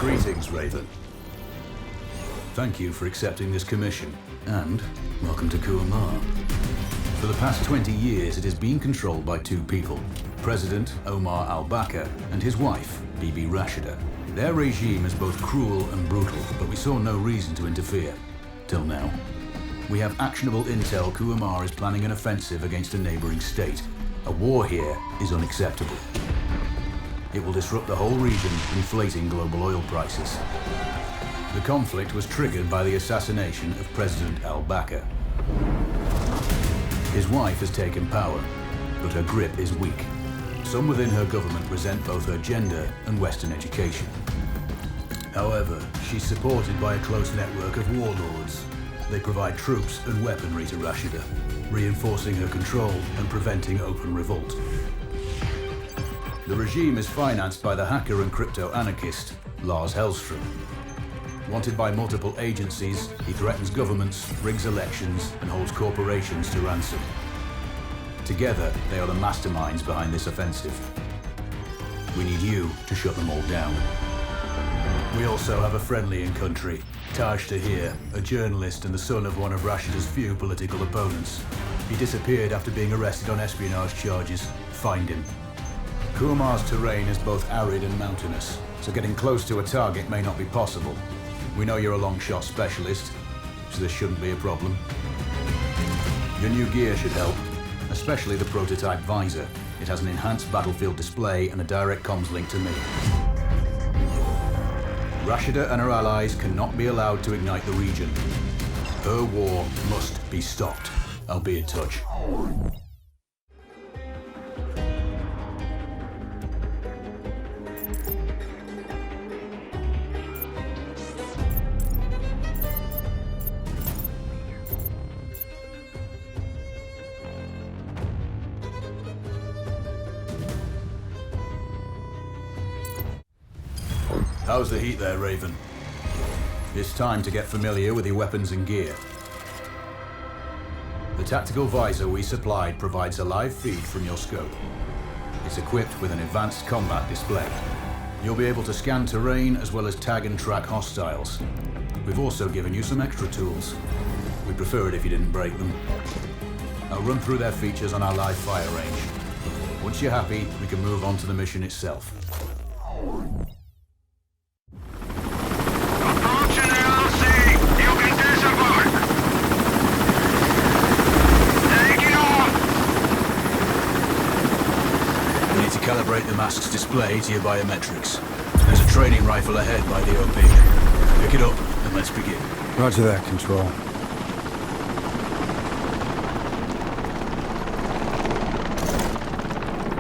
Greetings, Raven. Thank you for accepting this commission, and welcome to Kuamar. For the past 20 years, it has been controlled by two people, President Omar al-Bakr and his wife, Bibi Rashida. Their regime is both cruel and brutal, but we saw no reason to interfere, till now. We have actionable intel Kuamar is planning an offensive against a neighboring state. A war here is unacceptable. It will disrupt the whole region, inflating global oil prices. The conflict was triggered by the assassination of President al-Bakr. His wife has taken power, but her grip is weak. Some within her government resent both her gender and Western education. However, she's supported by a close network of warlords. They provide troops and weaponry to Rashida, reinforcing her control and preventing open revolt. The regime is financed by the hacker and crypto anarchist Lars Hellstrom. Wanted by multiple agencies, he threatens governments, rigs elections, and holds corporations to ransom. Together, they are the masterminds behind this offensive. We need you to shut them all down. We also have a friendly in country, Taj Tahir, a journalist and the son of one of Rashida's few political opponents. He disappeared after being arrested on espionage charges. Find him. Kuamar's terrain is both arid and mountainous, so getting close to a target may not be possible. We know you're a long shot specialist, so this shouldn't be a problem. Your new gear should help, especially the prototype visor. It has an enhanced battlefield display and a direct comms link to me. Rashida and her allies cannot be allowed to ignite the region. Her war must be stopped. I'll be in touch. How's the heat there, Raven? It's time to get familiar with your weapons and gear. The tactical visor we supplied provides a live feed from your scope. It's equipped with an advanced combat display. You'll be able to scan terrain as well as tag and track hostiles. We've also given you some extra tools. We'd prefer it if you didn't break them. I'll run through their features on our live fire range. Once you're happy, we can move on to the mission itself. Calibrate the mask's display to your biometrics. There's a training rifle ahead by the OP. Pick it up and let's begin. Roger that, Control.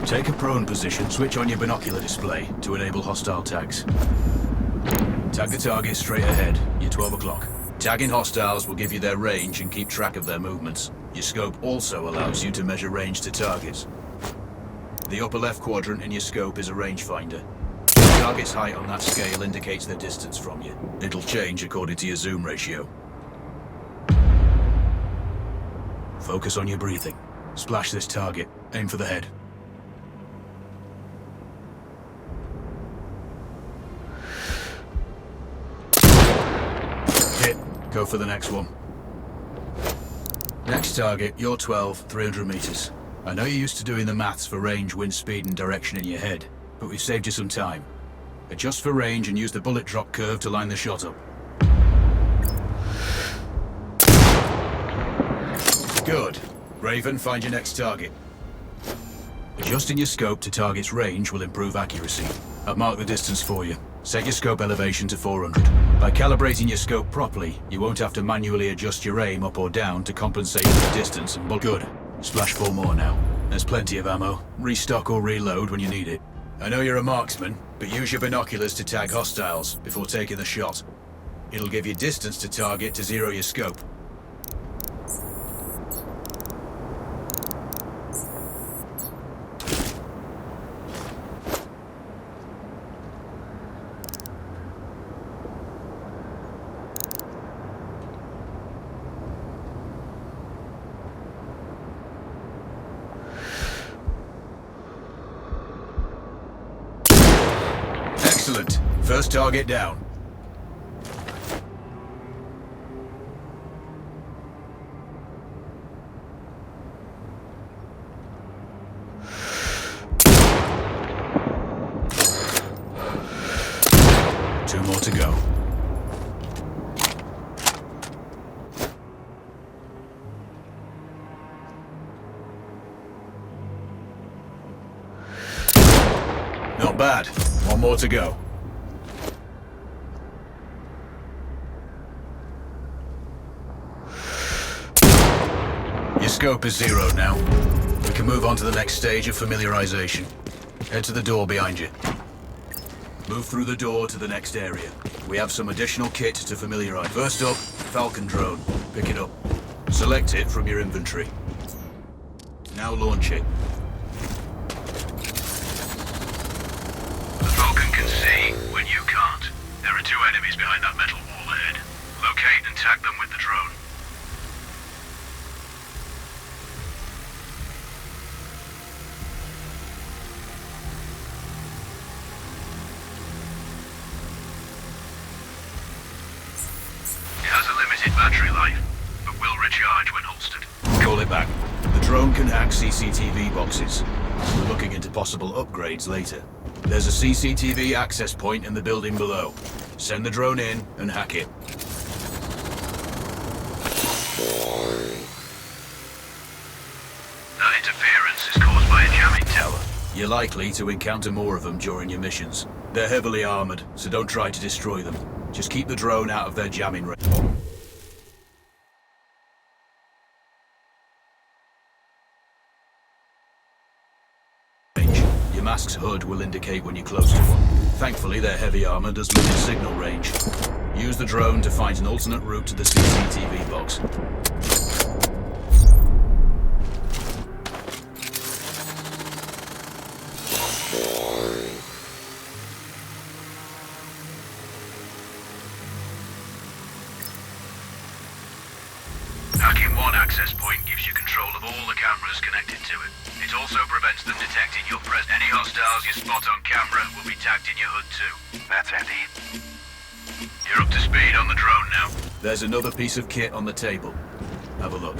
Take a prone position, switch on your binocular display to enable hostile tags. Tag the target straight ahead, you're 12 o'clock. Tagging hostiles will give you their range and keep track of their movements. Your scope also allows you to measure range to targets. The upper left quadrant in your scope is a rangefinder. The target's height on that scale indicates their distance from you. It'll change according to your zoom ratio. Focus on your breathing. Splash this target. Aim for the head. Hit. Go for the next one. Next target, you're 12, 300 meters. I know you're used to doing the maths for range, wind speed and direction in your head, but we've saved you some time. Adjust for range and use the bullet drop curve to line the shot up. Good. Raven, find your next target. Adjusting your scope to target's range will improve accuracy. I've marked the distance for you. Set your scope elevation to 400. By calibrating your scope properly, you won't have to manually adjust your aim up or down to compensate for the distance and Good. Splash 4 more now. There's plenty of ammo. Restock or reload when you need it. I know you're a marksman, but use your binoculars to tag hostiles before taking the shot. It'll give you distance to target to zero your scope. Excellent. First target down. Two more to go. Not bad. One more to go. Your scope is zeroed now. We can move on to the next stage of familiarization. Head to the door behind you. Move through the door to the next area. We have some additional kit to familiarize. First up, Falcon drone. Pick it up. Select it from your inventory. Now launch it. The Falcon can see when you can't. There are two enemies behind that metal wall ahead. Locate and tag them with the drone. Battery life, but will recharge when holstered. Call it back. The drone can hack CCTV boxes. We're looking into possible upgrades later. There's a CCTV access point in the building below. Send the drone in and hack it. That interference is caused by a jamming tower. You're likely to encounter more of them during your missions. They're heavily armored, so don't try to destroy them. Just keep the drone out of their jamming range. Your mask's hood will indicate when you're close to one. Thankfully, their heavy armor does limit signal range. Use the drone to find an alternate route to the CCTV box. Hacking one access point gives you control of all the cameras connected to it. It also prevents them detecting your presence. Any hostiles you spot on camera will be tagged in your hood too. That's handy. You're up to speed on the drone now. There's another piece of kit on the table. Have a look.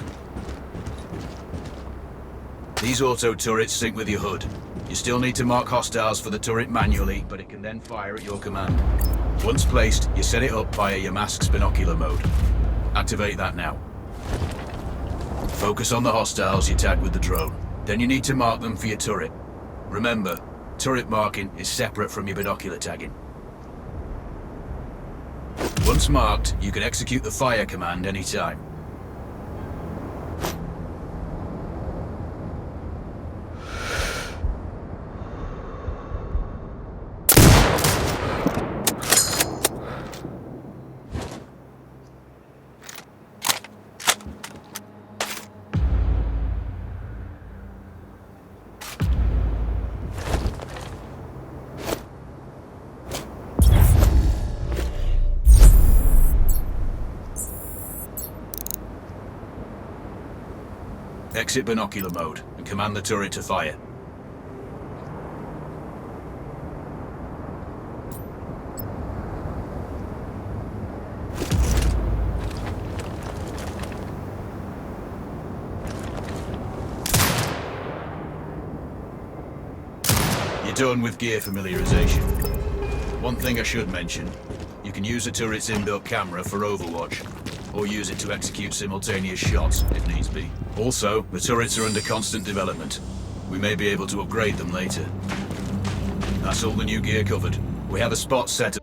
These auto turrets sync with your hood. You still need to mark hostiles for the turret manually, but it can then fire at your command. Once placed, you set it up via your mask's binocular mode. Activate that now. Focus on the hostiles you tag with the drone. Then you need to mark them for your turret. Remember, turret marking is separate from your binocular tagging. Once marked, you can execute the fire command anytime. Exit binocular mode and command the turret to fire. You're done with gear familiarization. One thing I should mention, you can use the turret's inbuilt camera for overwatch, or use it to execute simultaneous shots if needs be. Also, the turrets are under constant development. We may be able to upgrade them later. That's all the new gear covered. We have a spot set up.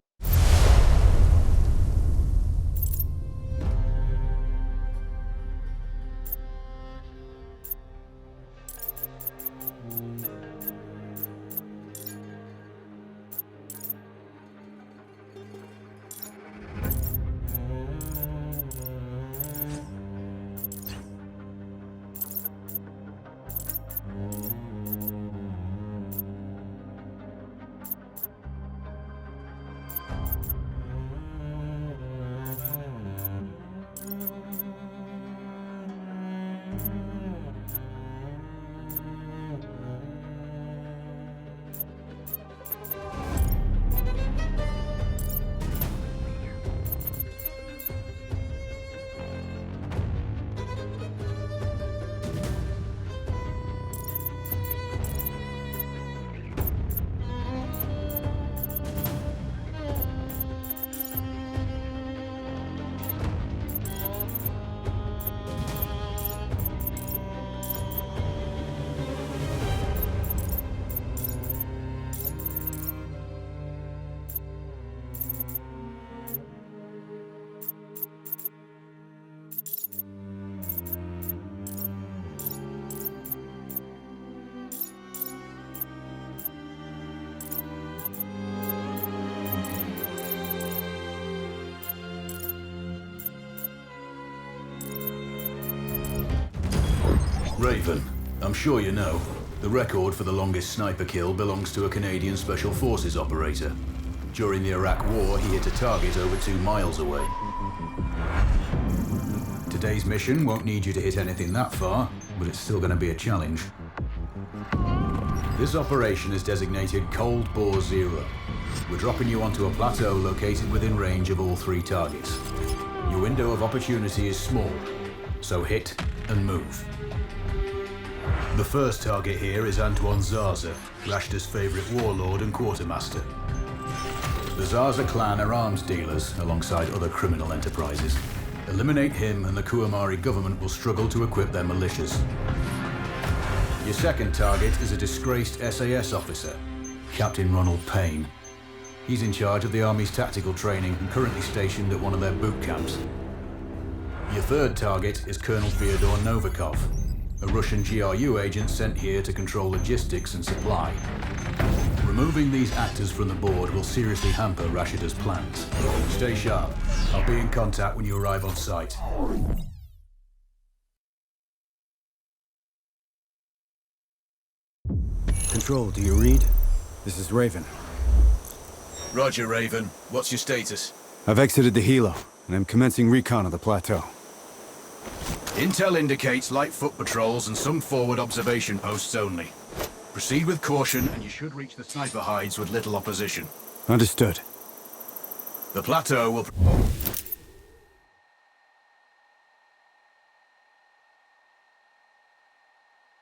Raven, I'm sure you know, the record for the longest sniper kill belongs to a Canadian Special Forces operator. During the Iraq War, he hit a target over 2 miles away. Today's mission won't need you to hit anything that far, but it's still going to be a challenge. This operation is designated Cold Bore Zero. We're dropping you onto a plateau located within range of all 3 targets. Your window of opportunity is small, so hit and move. The first target here is Antoine Zaza, Rashta's favourite warlord and quartermaster. The Zaza clan are arms dealers alongside other criminal enterprises. Eliminate him and the Kuamari government will struggle to equip their militias. Your second target is a disgraced SAS officer, Captain Ronald Payne. He's in charge of the Army's tactical training and currently stationed at one of their boot camps. Your third target is Colonel Fyodor Novikov, a Russian GRU agent sent here to control logistics and supply. Removing these actors from the board will seriously hamper Rashida's plans. Stay sharp. I'll be in contact when you arrive on site. Control, do you read? This is Raven. Roger, Raven. What's your status? I've exited the helo, and I'm commencing recon of the plateau. Intel indicates light foot patrols and some forward observation posts only. Proceed with caution and you should reach the sniper hides with little opposition. Understood. The plateau will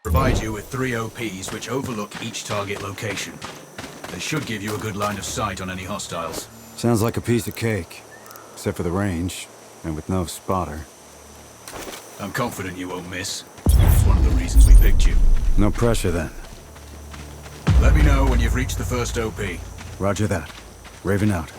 provide you with 3 OPs which overlook each target location. They should give you a good line of sight on any hostiles. Sounds like a piece of cake, except for the range, and with no spotter. I'm confident you won't miss. It's one of the reasons we picked you. No pressure then. Let me know when you've reached the first OP. Roger that. Raven out.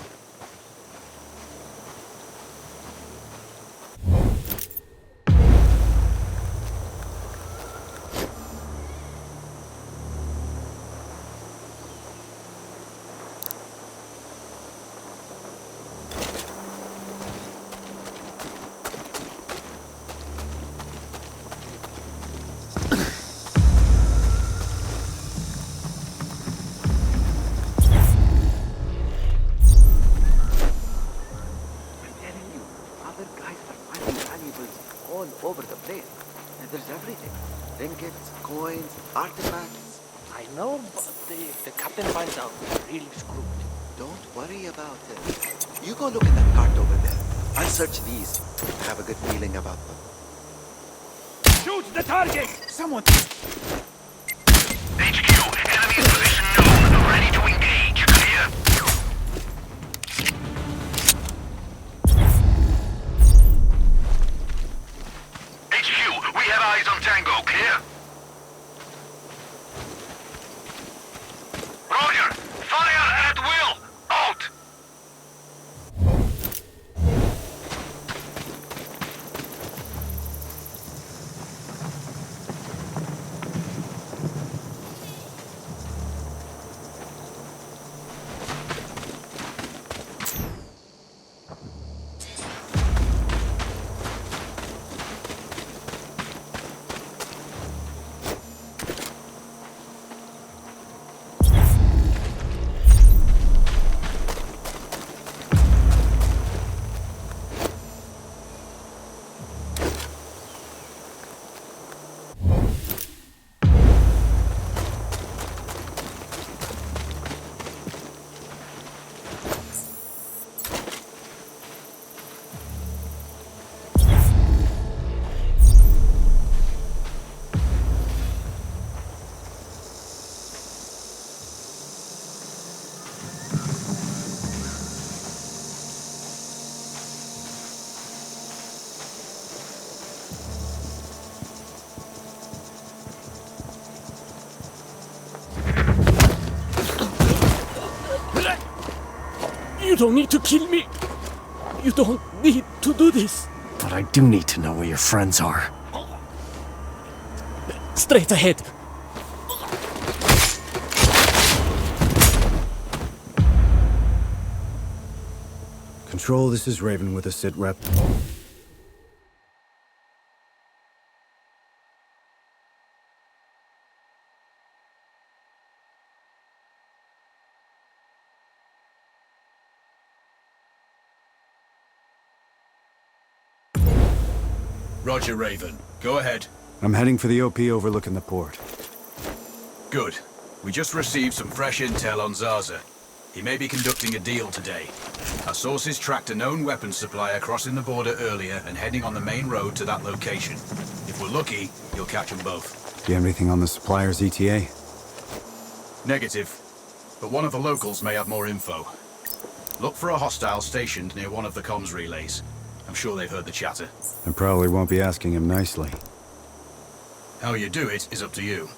Over the place. And there's everything. Trinkets, coins, artifacts. I know, but if the captain finds out, we're really screwed. Don't worry about it. You go look at that cart over there. I'll search these. I have a good feeling about them. Shoot the target! Someone... HQ, enemy's position known. Ready to engage. Clear. Eyes on Tango, clear? Roger! Fire at will! Out! You don't need to kill me. You don't need to do this. But I do need to know where your friends are. Straight ahead. Control, this is Raven with a sit rep. Roger, Raven. Go ahead. I'm heading for the OP overlooking the port. Good. We just received some fresh intel on Zaza. He may be conducting a deal today. Our sources tracked a known weapons supplier crossing the border earlier and heading on the main road to that location. If we're lucky, you'll catch them both. Do you have anything on the supplier's ETA? Negative. But one of the locals may have more info. Look for a hostile stationed near one of the comms relays. I'm sure they've heard the chatter. I probably won't be asking him nicely. How you do it is up to you.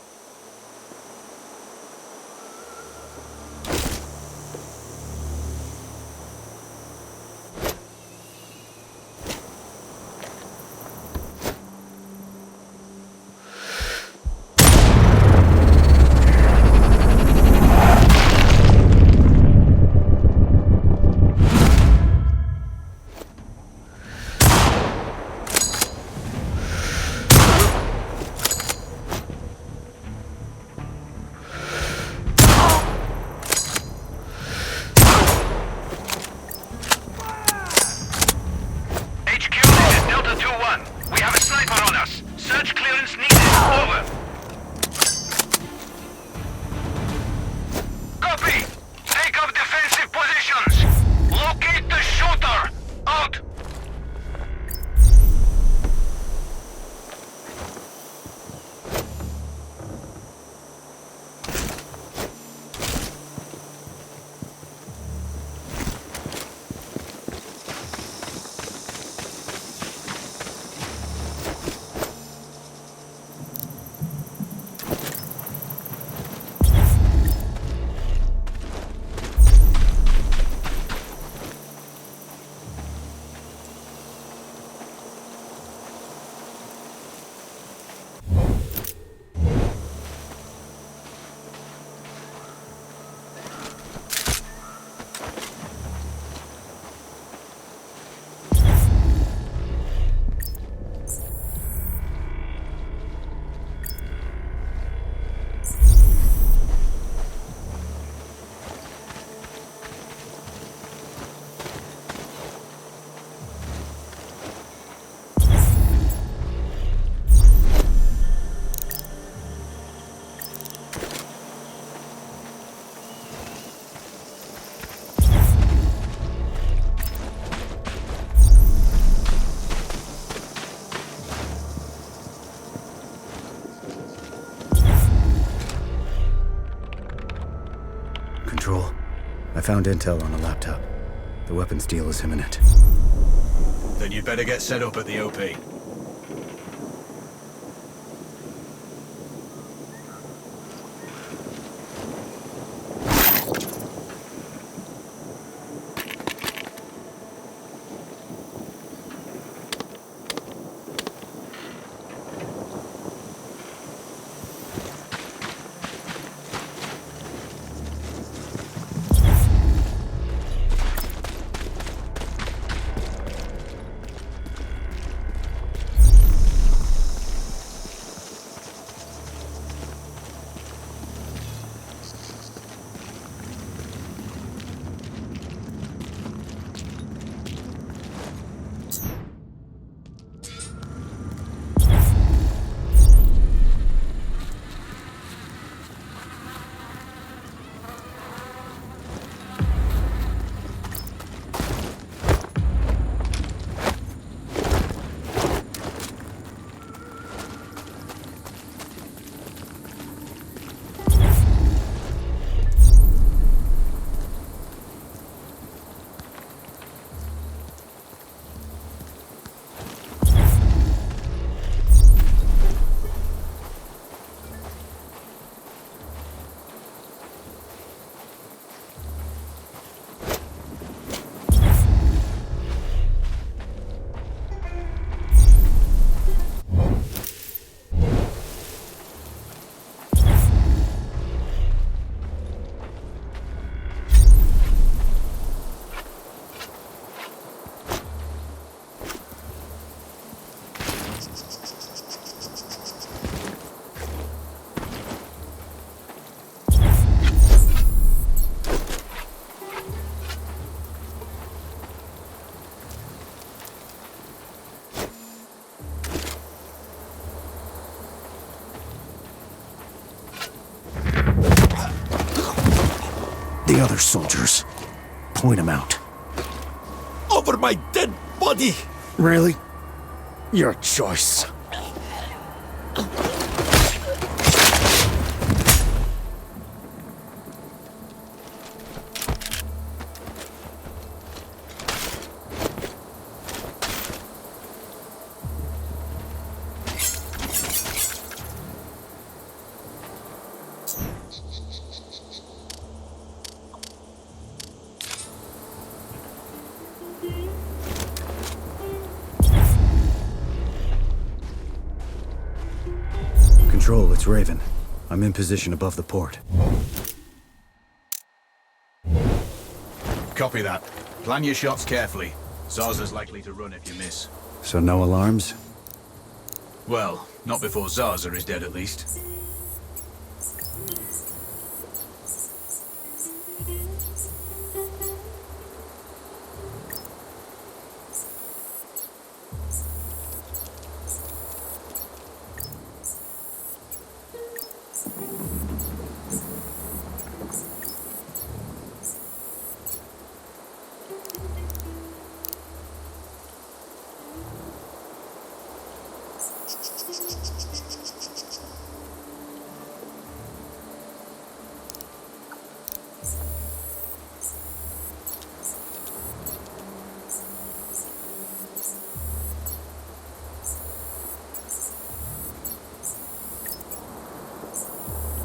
Control. I found intel on a laptop. The weapons deal is imminent. Then you'd better get set up at the OP. the other soldiers? Point them out. Over my dead body! Really? Your choice. Control, it's Raven. I'm in position above the port. Copy that. Plan your shots carefully. Zaza's likely to run if you miss. So no alarms? Well, not before Zaza is dead at least.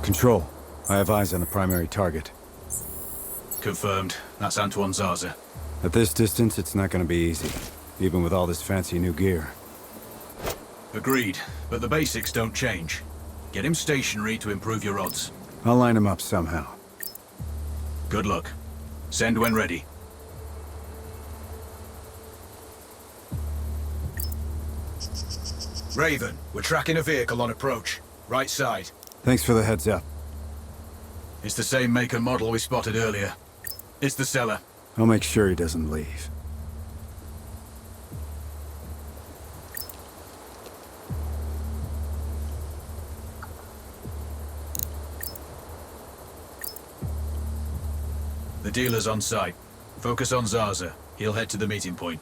Control, I have eyes on the primary target. Confirmed. That's Antoine Zaza. At this distance, it's not gonna be easy, even with all this fancy new gear. Agreed, but the basics don't change. Get him stationary to improve your odds. I'll line him up somehow. Good luck. Send when ready. Raven, we're tracking a vehicle on approach. Right side. Thanks for the heads up. It's the same make and model we spotted earlier. It's the seller. I'll make sure he doesn't leave. The dealer's on site. Focus on Zaza. He'll head to the meeting point.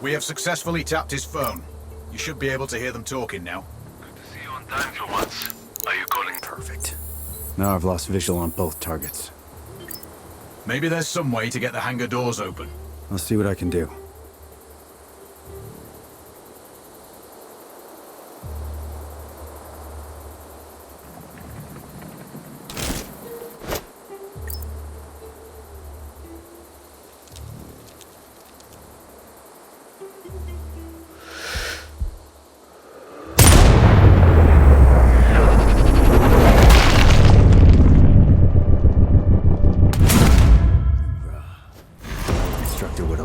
We have successfully tapped his phone. You should be able to hear them talking now. Good to see you on time for once. Are you calling? Perfect. Now I've lost visual on both targets. Maybe there's some way to get the hangar doors open. I'll see what I can do.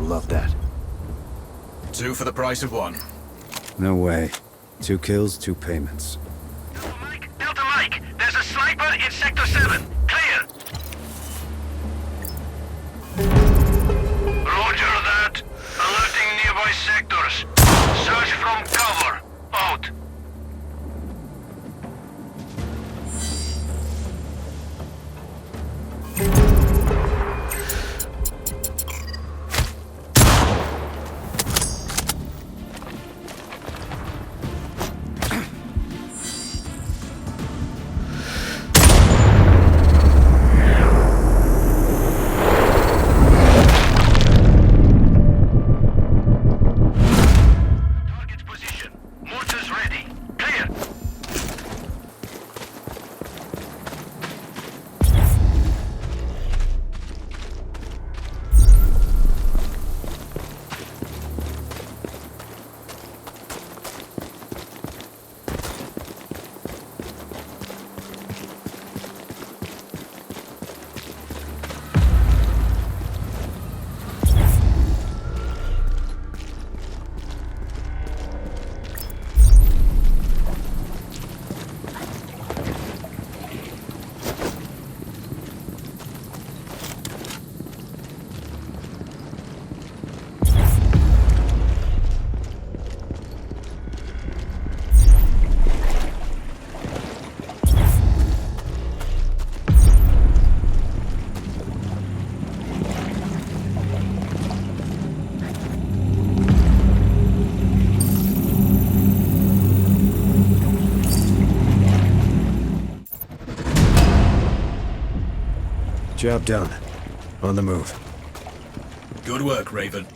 Love that. 2 for the price of 1. No way. 2 kills, 2 payments. Delta Mike, there's a sniper in Sector 7. Clear. Roger that. Alerting nearby sectors. Search from cover. Out. Job done. On the move. Good work, Raven.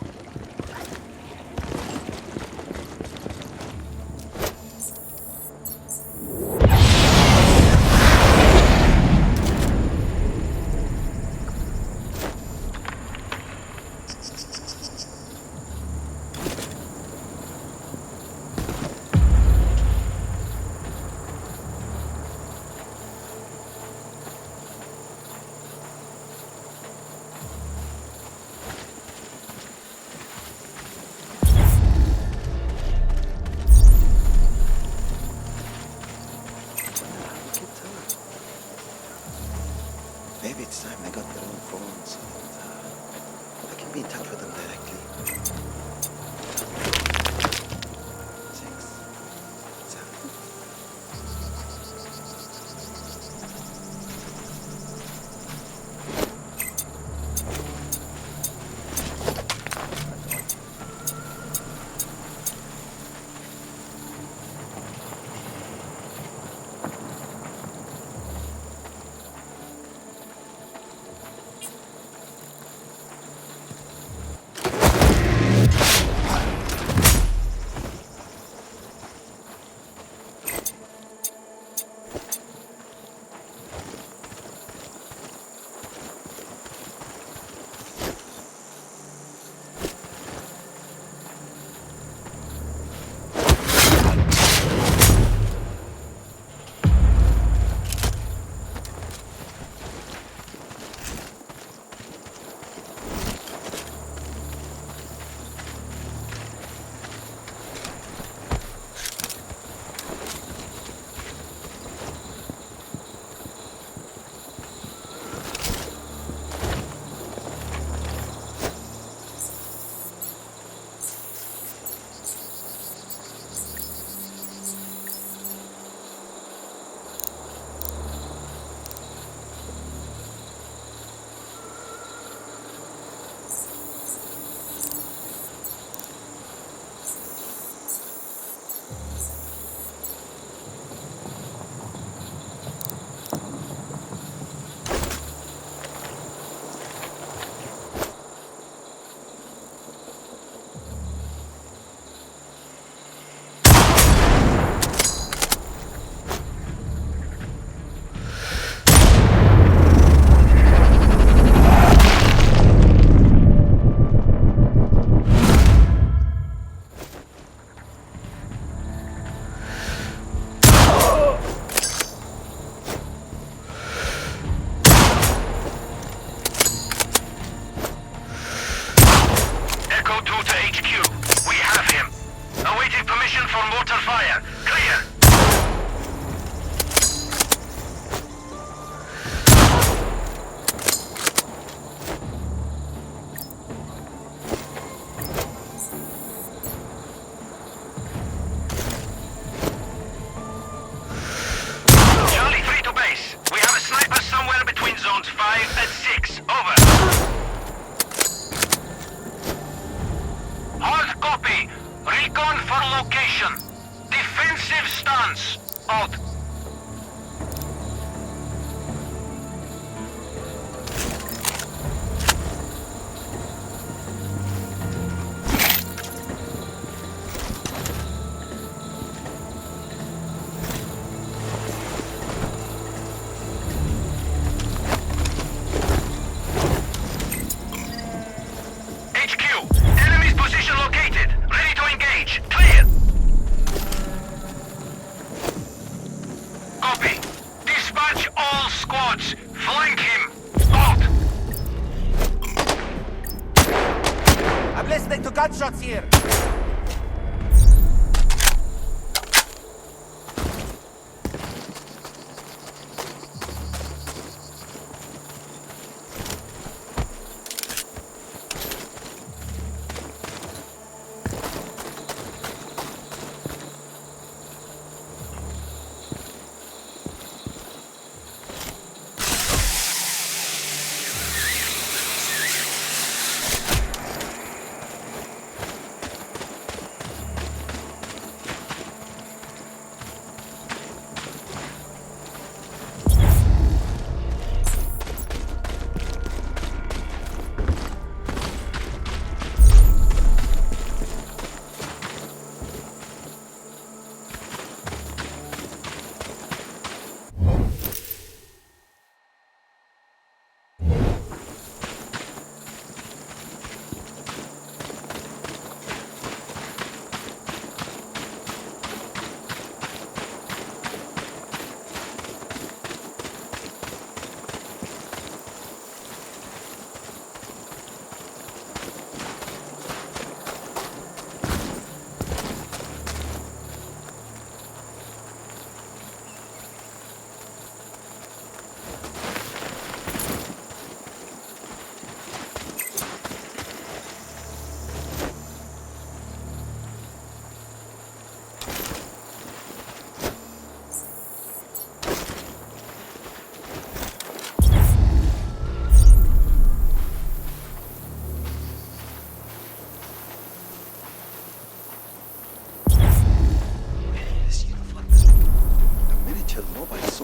Maybe it's time they got their own phones and I can be in touch with them directly. 6, 7. Gunshots here!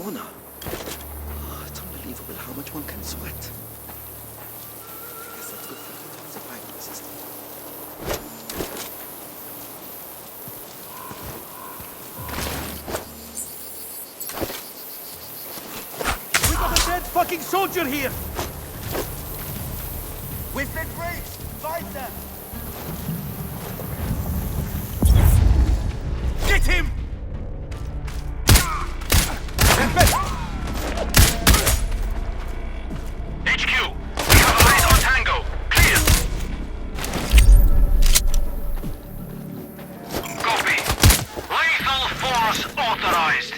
sauna. Oh, it's unbelievable how much one can sweat. I guess that's good for the detoxifying system. We got a dead fucking soldier here! We've been breached! Fight them! Get him! HQ, we have eyes on Tango. Clear. Copy. Lethal force authorized.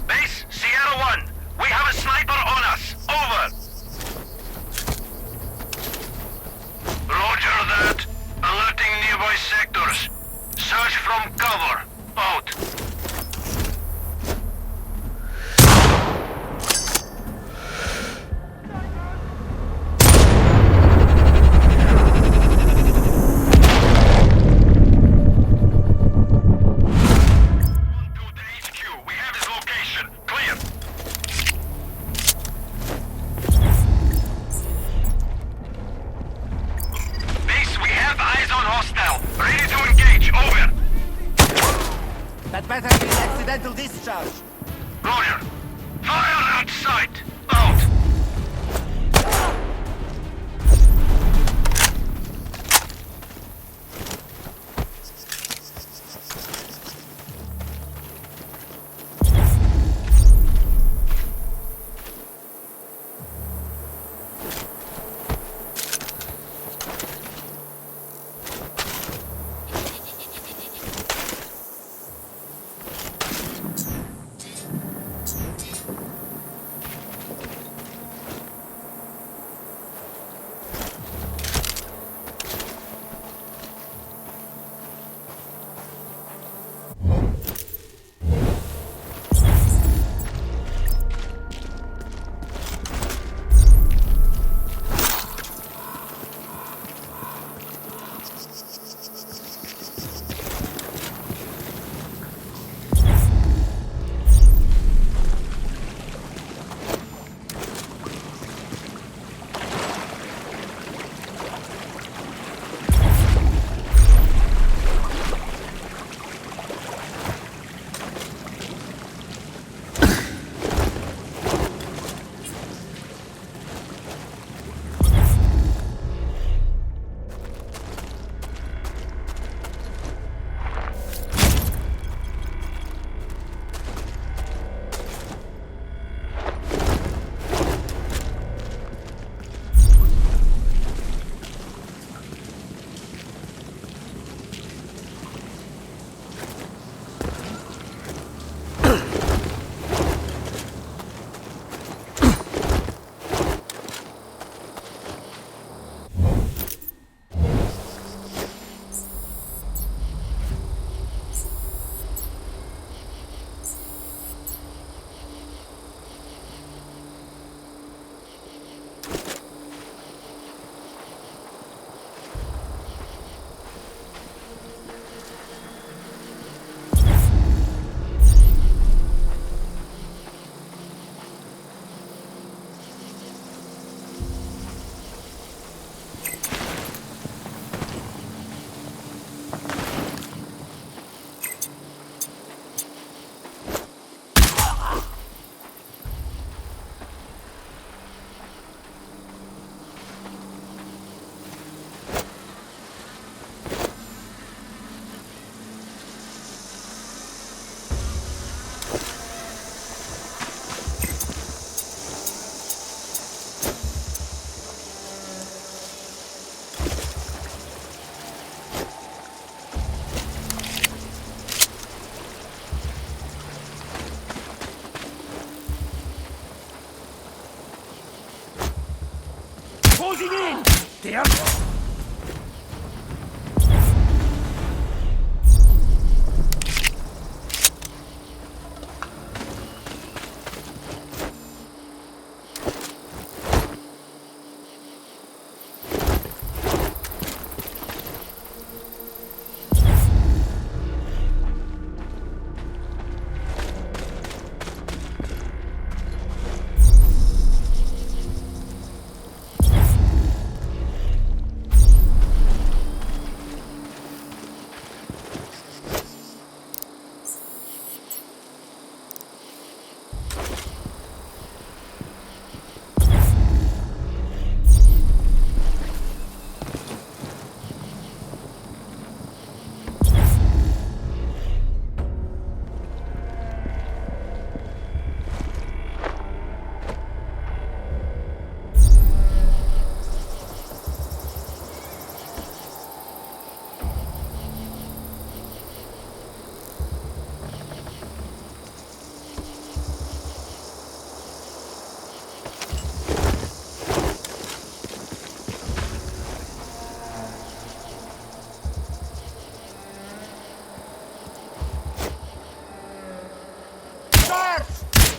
Base, Sierra 1. We have a sniper on us. Over. Roger that. Alerting nearby sectors. Search from cover. Out. Go to HQ. We have his location. Clear. Base, we have eyes on hostile. Ready to engage. Over. That better be an accidental discharge. Roger. Fire at sight. Out.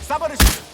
Sabır işi.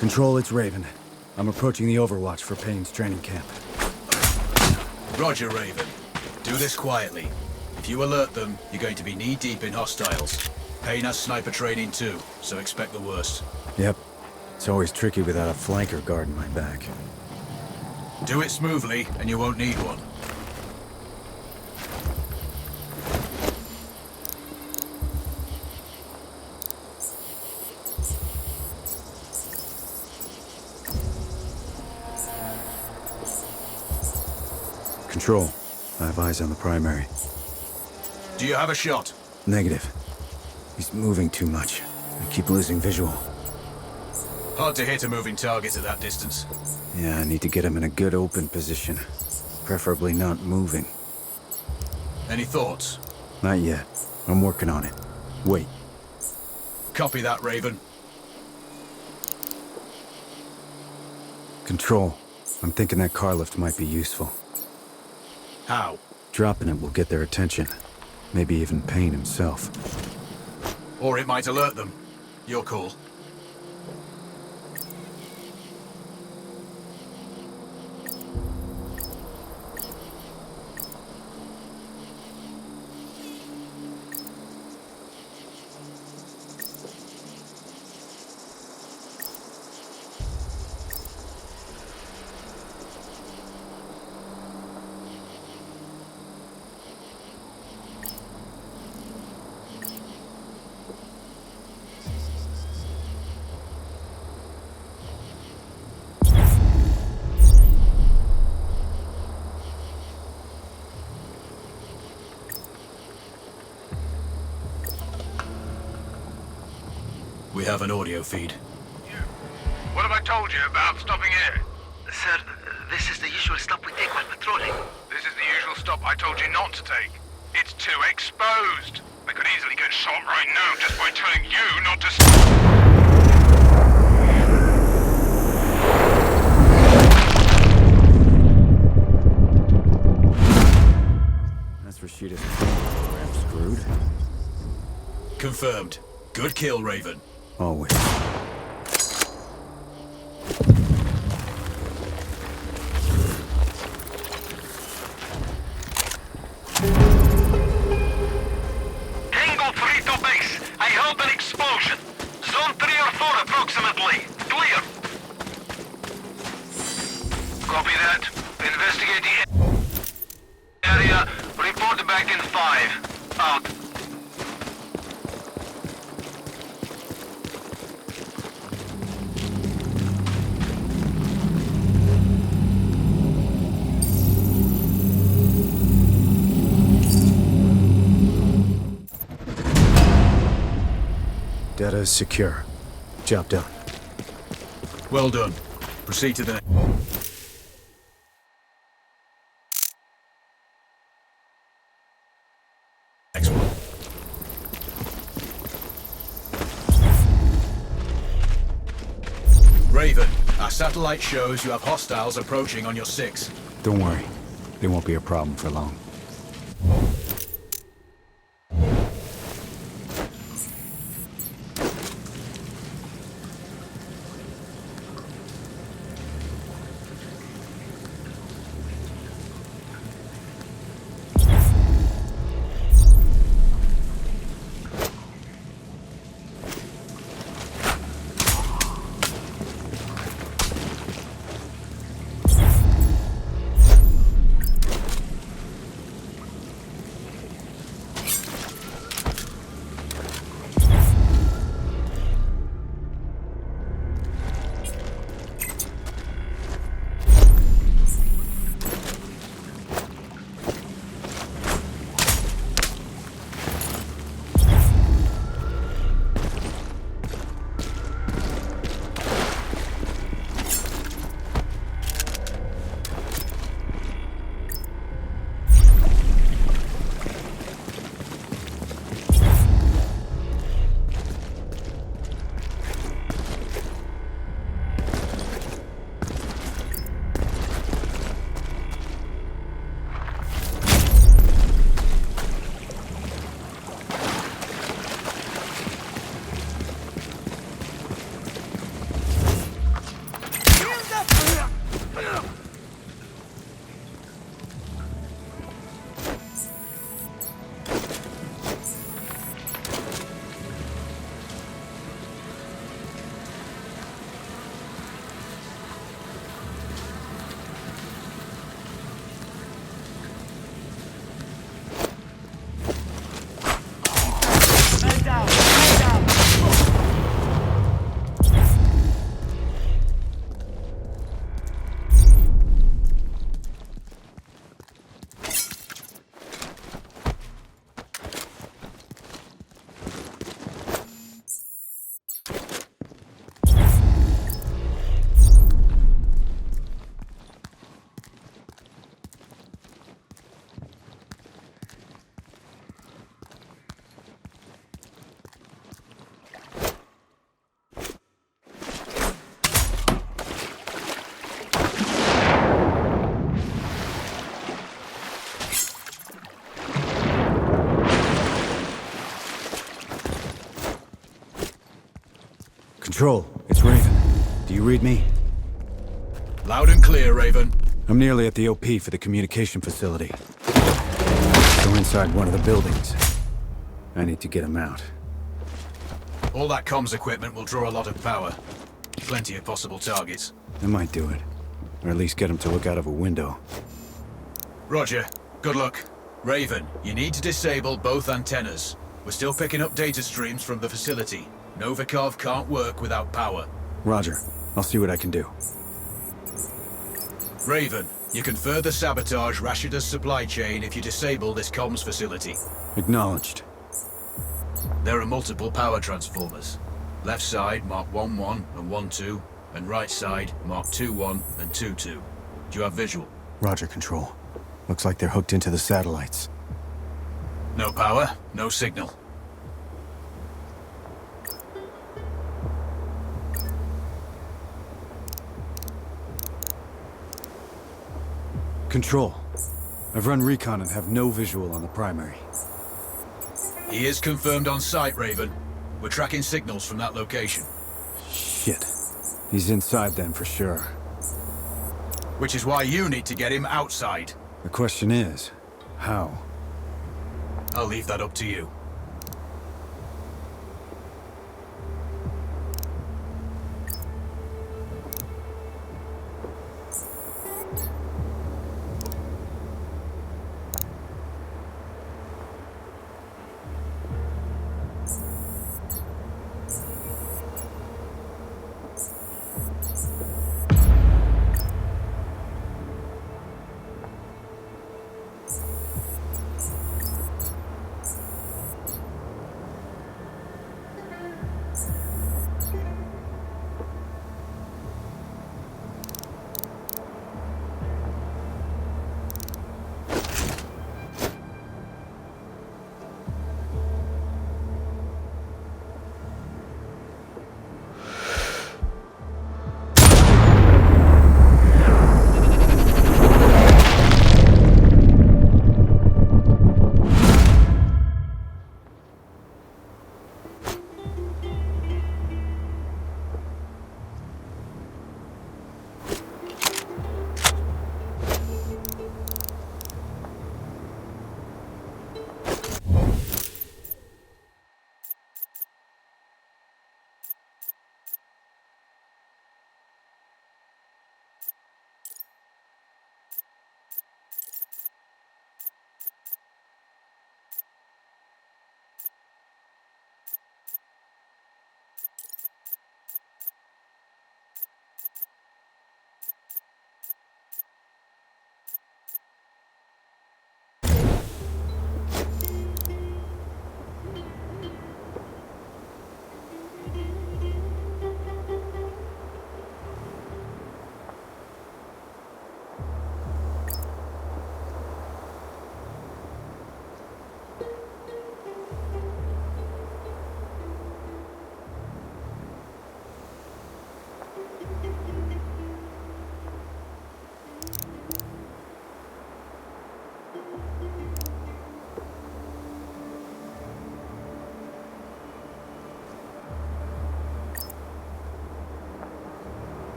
Control, it's Raven. I'm approaching the Overwatch for Payne's training camp. Roger, Raven. Do this quietly. If you alert them, you're going to be knee-deep in hostiles. Payne has sniper training too, so expect the worst. Yep. It's always tricky without a flanker guarding my back. Do it smoothly, and you won't need one. Control, I have eyes on the primary. Do you have a shot? Negative. He's moving too much. I keep losing visual. Hard to hit a moving target at that distance. Yeah, I need to get him in a good open position. Preferably not moving. Any thoughts? Not yet. I'm working on it. Wait. Copy that, Raven. Control, I'm thinking that car lift might be useful. How? Dropping it will get their attention. Maybe even Payne himself. Or it might alert them. Your call. We have an audio feed. What have I told you about stopping here? Sir, this is the usual stop we take while patrolling. This is the usual stop I told you not to take. It's too exposed. I could easily get shot right now just by telling you not to That's Rashida's phone. I'm screwed. Confirmed. Good kill, Raven. Always. Tango 3 to base. I heard an explosion. Zone 3 or 4 approximately. Clear. Copy that. Investigate the area. Report back in 5. Out. Data is secure. Job done. Well done. Proceed to the next one. Raven, our satellite shows you have hostiles approaching on your 6. Don't worry. They won't be a problem for long. Control, it's Raven. Do you read me? Loud and clear, Raven. I'm nearly at the OP for the communication facility. Go inside one of the buildings. I need to get him out. All that comms equipment will draw a lot of power. Plenty of possible targets. I might do it. Or at least get him to look out of a window. Roger. Good luck. Raven, you need to disable both antennas. We're still picking up data streams from the facility. Novikov can't work without power. Roger. I'll see what I can do. Raven, you can further sabotage Rashida's supply chain if you disable this comms facility. Acknowledged. There are multiple power transformers. Left side mark 1-1 and 1-2, and right side mark 2-1 and 2-2. Do you have visual? Roger, Control. Looks like they're hooked into the satellites. No power, no signal. Control. I've run recon and have no visual on the primary. He is confirmed on site, Raven. We're tracking signals from that location. Shit. He's inside then for sure. Which is why you need to get him outside. The question is, how? I'll leave that up to you.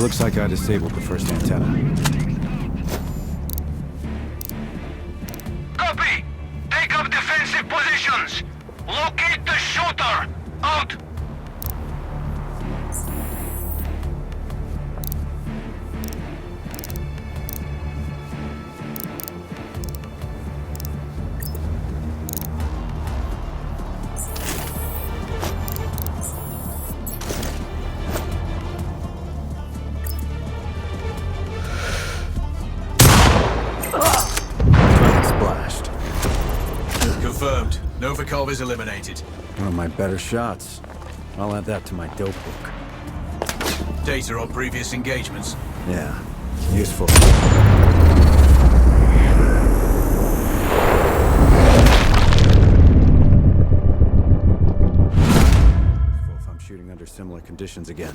It looks like I disabled the first antenna. valve is eliminated. One of my better shots. I'll add that to my dope book. Data on previous engagements. Yeah, useful. If I'm shooting under similar conditions again.